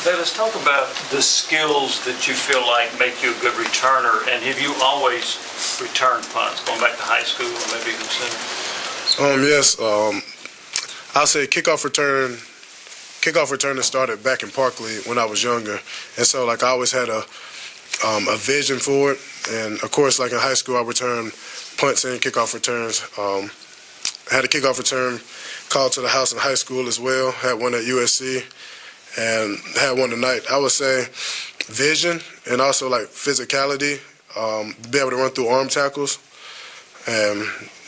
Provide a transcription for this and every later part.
Let's talk about the skills that you feel like make you a good returner, and have you always returned punts, going back to high school or maybe even sooner? Yes. I'll say kickoff returning started back in Parkley when I was younger, and so like I always had a vision for it. And of course, like in high school, I returned punts and kickoff returns. I had a kickoff return called to the house in high school as well. Had one at USC. And had one tonight. I would say vision and also like physicality, be able to run through arm tackles. And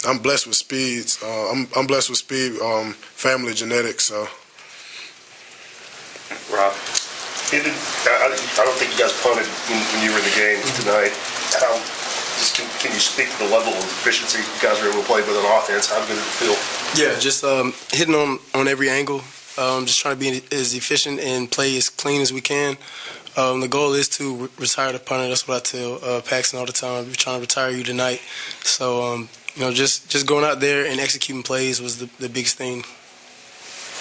I'm blessed with speeds. I'm blessed with speed, family genetics. So. Rob, I don't think you guys punted when you were in the game tonight. Can you speak to the level of efficiency you guys were able to play with on offense? How good did it feel? Yeah, just hitting on every angle. Just trying to be as efficient and play as clean as we can. The goal is to retire the punter. That's what I tell Paxton all the time. We're trying to retire you tonight. So, just going out there and executing plays was the biggest thing.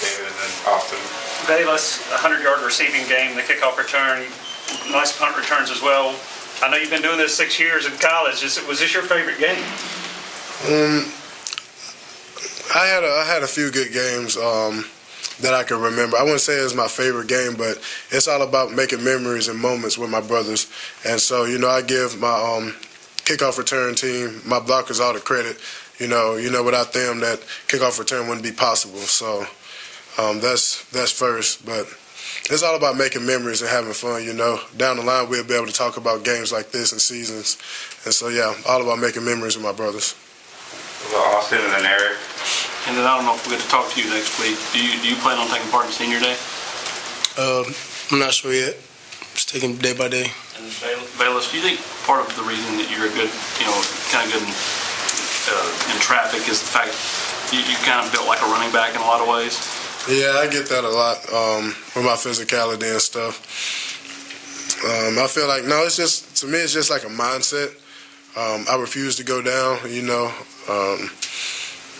David and then Austin. Bayless, 100-yard receiving game, the kickoff return, nice punt returns as well. I know you've been doing this 6 years in college. Was this your favorite game? I had a few good games. That I can remember. I wouldn't say it's my favorite game, but it's all about making memories and moments with my brothers. And so, I give my kickoff return team, my blockers, all the credit. Without them, that kickoff return wouldn't be possible. So that's first. But it's all about making memories and having fun. Down the line, we'll be able to talk about games like this and seasons. And so, yeah, all about making memories with my brothers. Austin and then Eric. And then I don't know if we get to talk to you next week. Do you plan on taking part in Senior Day? I'm not sure yet. Just taking day by day. And Bayless, do you think part of the reason that you're a good, kind of good in traffic is the fact you kind of built like a running back in a lot of ways? Yeah, I get that a lot with my physicality and stuff. I feel like, to me, it's just like a mindset. I refuse to go down,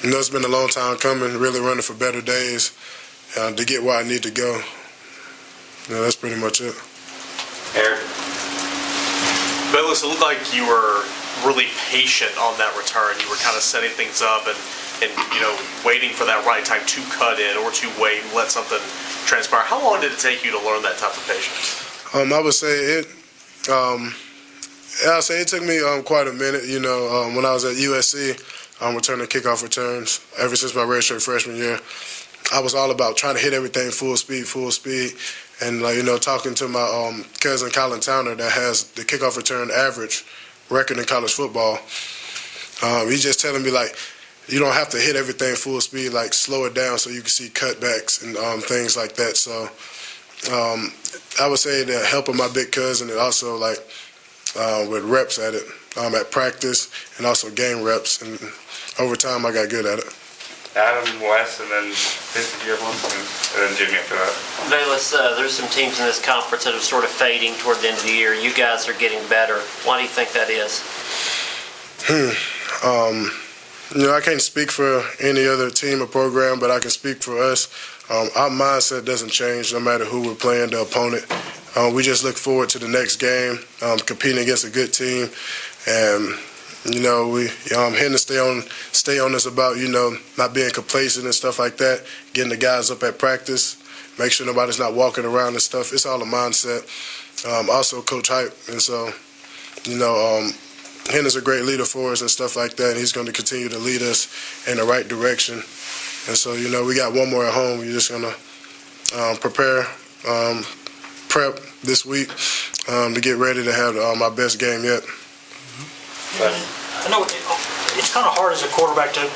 it's been a long time coming, really running for better days to get where I need to go. That's pretty much it. Eric? Velus, it looked like you were really patient on that return. You were kind of setting things up and waiting for that right time to cut in or to wait and let something transpire. How long did it take you to learn that type of patience? I would say it took me quite a minute. When I was at USC, returning kickoff returns ever since my redshirt freshman year. I was all about trying to hit everything full speed, and talking to my cousin Colin Towner that has the kickoff return average record in college football. He's just telling me like you don't have to hit everything full speed, like slow it down so you can see cutbacks and things like that. So I would say that helping my big cousin and also like with reps at it at practice and also game reps, and over time I got good at it. Adam, Wes, and then did you have one? And then Jimmy after that. Bayless, there's some teams in this conference that are sort of fading toward the end of the year. You guys are getting better. Why do you think that is? I can't speak for any other team or program, but I can speak for us. Our mindset doesn't change no matter who we're playing, the opponent. We just look forward to the next game, competing against a good team, and we Hendon stay on us about not being complacent and stuff like that, getting the guys up at practice, make sure nobody's not walking around and stuff. It's all a mindset. Also, Coach Hype, and so Hendon's a great leader for us and stuff like that. And he's going to continue to lead us in the right direction. And so we got one more at home. We're just going to prep this week to get ready to have my best game yet. I know it's kind of hard as a quarterback to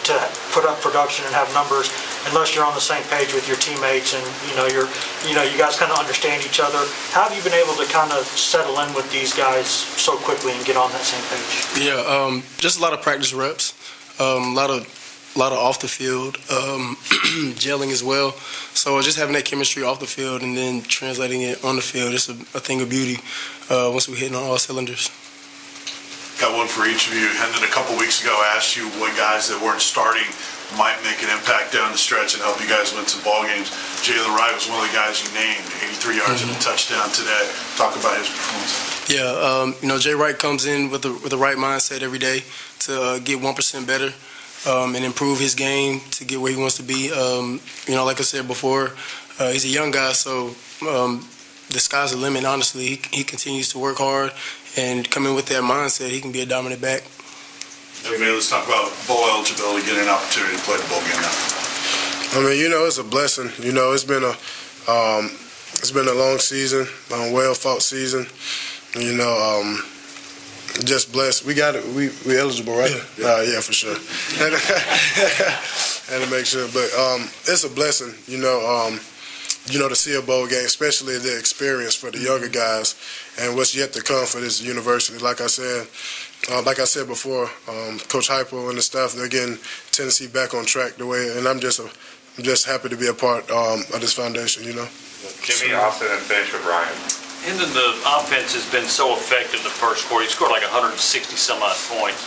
put up production and have numbers unless you're on the same page with your teammates and you guys kind of understand each other. How have you been able to kind of settle in with these guys so quickly and get on that same page? Yeah, just a lot of practice reps, a lot of off the field gelling as well. So just having that chemistry off the field and then translating it on the field, it's a thing of beauty once we hit on all cylinders. got one for each of you. Hendon, a couple weeks ago, asked you what guys that weren't starting might make an impact down the stretch and help you guys win some ball games. Jaylin Wright was one of the guys you named, 83 yards and a touchdown today. Talk about his performance. Yeah, Jay Wright comes in with the right mindset every day to get 1% better and improve his game to get where he wants to be. Like I said before, he's a young guy, so the sky's the limit, honestly. He continues to work hard and come in with that mindset, he can be a dominant back. Okay, let's talk about bowl eligibility, getting an opportunity to play the bowl game now. I mean, it's a blessing. It's been a long season, well-fought season. Just blessed. We got it. We eligible, right? Yeah, for sure. Had to make sure, but it's a blessing. To see a bowl game, especially the experience for the younger guys, and what's yet to come for this university. Like I said before, Coach Hypo and the staff, they're getting Tennessee back on track and I'm just happy to be a part of this foundation. Jimmy, Austin, and finish with Ryan. And then the offense has been so effective the first quarter. You scored like 160 some odd points.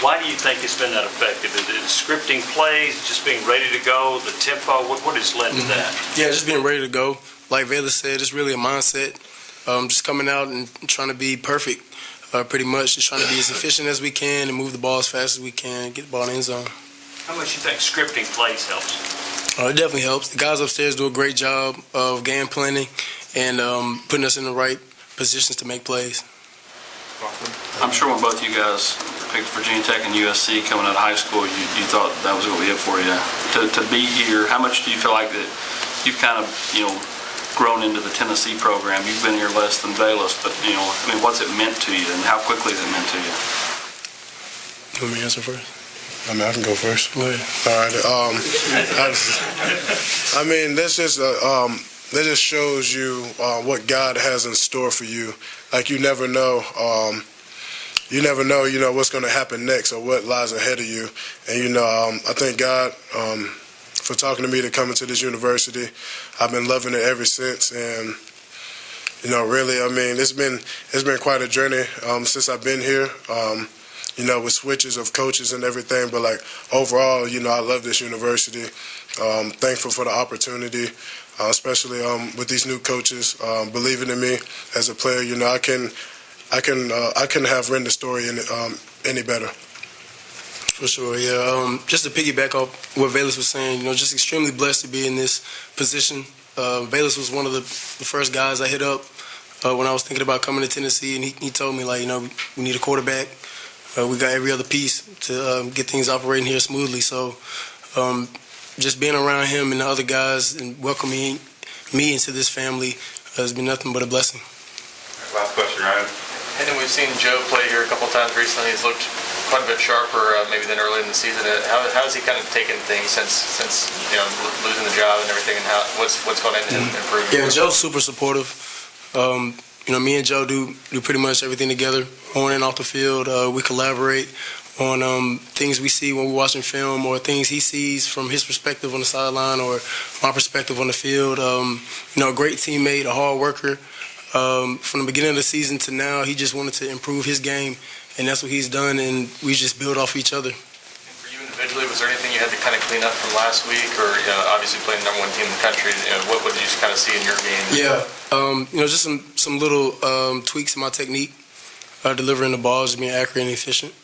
Why do you think it's been that effective? Is it scripting plays, just being ready to go, the tempo? What has led to that? Yeah, just being ready to go. Like Velus said, it's really a mindset. Just coming out and trying to be perfect, pretty much. Just trying to be as efficient as we can and move the ball as fast as we can, get the ball in the end zone. How much do you think scripting plays helps? It definitely helps. The guys upstairs do a great job of game planning and putting us in the right positions to make plays. I'm sure when both you guys picked Virginia Tech and USC coming out of high school, you thought that was going to be it for you. To be here, how much do you feel like that you've kind of, grown into the Tennessee program? You've been here less than Bayless, but, what's it meant to you and how quickly has it meant to you? You want me to answer first? I mean, I can go first. Go ahead. All right. That just shows you what God has in store for you. Like you never know. What's going to happen next or what lies ahead of you. And I thank God for talking to me to come into this university. I've been loving it ever since, and really, it's been quite a journey since I've been here. With switches of coaches and everything, but like overall, I love this university. Thankful for the opportunity, especially with these new coaches believing in me as a player. I couldn't have written the story any better. For sure, yeah. Just to piggyback off what Velus was saying, just extremely blessed to be in this position. Velus was one of the first guys I hit up when I was thinking about coming to Tennessee, and he told me, we need a quarterback. We got every other piece to get things operating here smoothly. So just being around him and the other guys and welcoming me into this family has been nothing but a blessing. Last question, Ryan. And then we've seen Joe play here a couple of times recently. He's looked quite a bit sharper maybe than early in the season. How has he kind of taken things since losing the job and everything, and what's gone into improving? Yeah, Joe's super supportive. Me and Joe do pretty much everything together, on and off the field. We collaborate on things we see when we're watching film or things he sees from his perspective on the sideline or my perspective on the field. A great teammate, a hard worker. From the beginning of the season to now, he just wanted to improve his game, and that's what he's done, and we just build off each other. And for you individually, was there anything you had to kind of clean up from last week, or obviously playing the number one team in the country, what did you kind of see in your game? Yeah, just some little tweaks in my technique, delivering the balls, being accurate and efficient.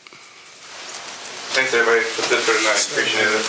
Thanks, everybody. That's it for tonight. Appreciate it.